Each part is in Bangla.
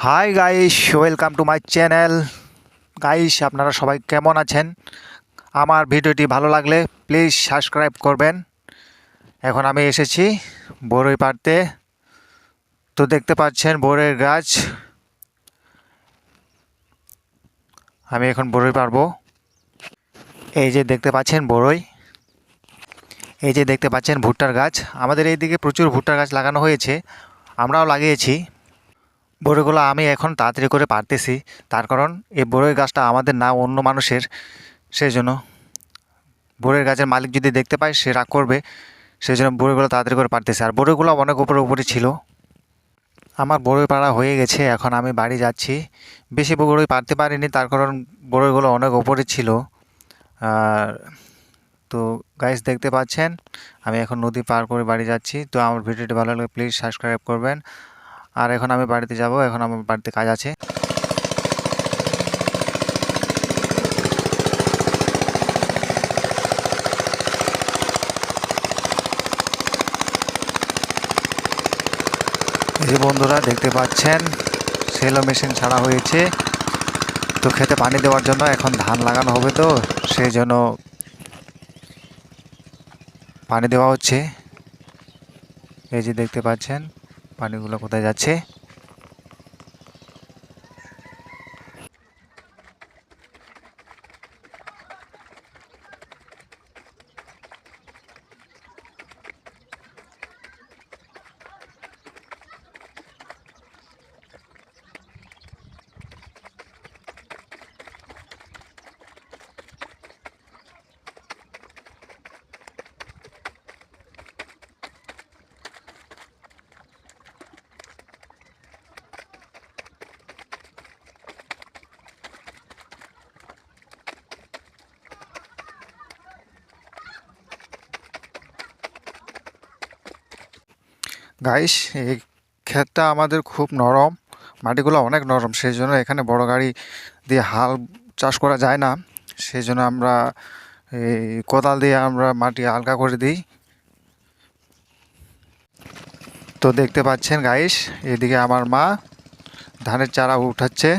Hi guys, welcome to my channel. Guys, আপনারা সবাই কেমন আছেন? আমার ভিডিওটি ভালো লাগলে প্লিজ সাবস্ক্রাইব করবেন। এখন আমি এসেছি বড়ই পাড়তে। তো দেখতে পাচ্ছেন বড়ের গাছ। আমি এখন বড়ই পারবো। এই যে দেখতে পাচ্ছেন বড়ই। এই যে দেখতে পাচ্ছেন ভুট্টার গাছ। আমাদের এইদিকে প্রচুর ভুট্টার গাছ লাগানো হয়েছে, আমরাও লাগিয়েছি। বড়ইগুলো আমি এখন তাড়াতাড়ি করে পারতেছি, তার কারণ এই বড়ই গাছটা আমাদের না, অন্য মানুষের। সেই জন্য বড়ইয়ের গাছের মালিক যদি দেখতে পায় সে রাগ করবে, সেই জন্য বড়ইগুলো তাড়াতাড়ি করে পারতেছে। আর বড়ইগুলো অনেক উপরে উপরে ছিল। আমার বড়ই পাড়া হয়ে গেছে, এখন আমি বাড়ি যাচ্ছি। বেশি বড়ই পারতে পারিনি, তার কারণ বড়ইগুলো অনেক উপরে ছিল। আর তো গাইস দেখতে পাচ্ছেন আমি এখন নদী পার করে বাড়ি যাচ্ছি। তো আমার ভিডিওটি ভালো লাগলে প্লিজ সাবস্ক্রাইব করবেন। আর এখন আমি বাড়িতে যাব, এখন আমার বাড়িতে কাজ আছে। এই যে বন্ধুরা দেখতে পাচ্ছেন সেলো মেশিন ছাড়া হয়েছে। তো খেতে পানি দেওয়ার জন্য এখন ধান লাগানো হবে, তো সেই জন্য পানি দেওয়া হচ্ছে। এই যে দেখতে পাচ্ছেন পানিগুলো কোথায় যাচ্ছে। গাইস, এই ক্ষেতটা আমাদের খুব নরম, মাটিগুলো অনেক নরম, সেই জন্য এখানে বড় গাড়ি দিয়ে হাল চাষ করা যায় না। সেই জন্য আমরা এই কোদাল দিয়ে আমরা মাটি হালকা করে দিই। তো দেখতে পাচ্ছেন গাইস, এদিকে আমার মা ধানের চারা উঠাচ্ছে।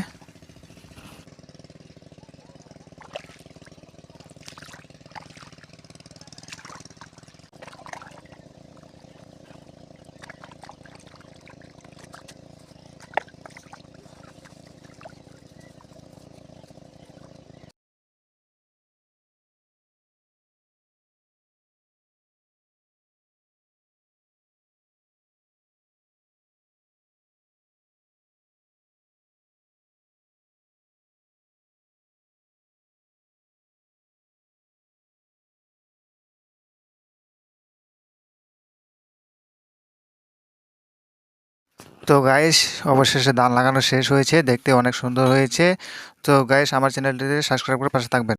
তো গাইস, অবশেষে ধান লাগানো শেষ হয়েছে, দেখতে অনেক সুন্দর হয়েছে। তো গাইস, আমার চ্যানেলটিতে সাবস্ক্রাইব করে পাশে থাকবেন।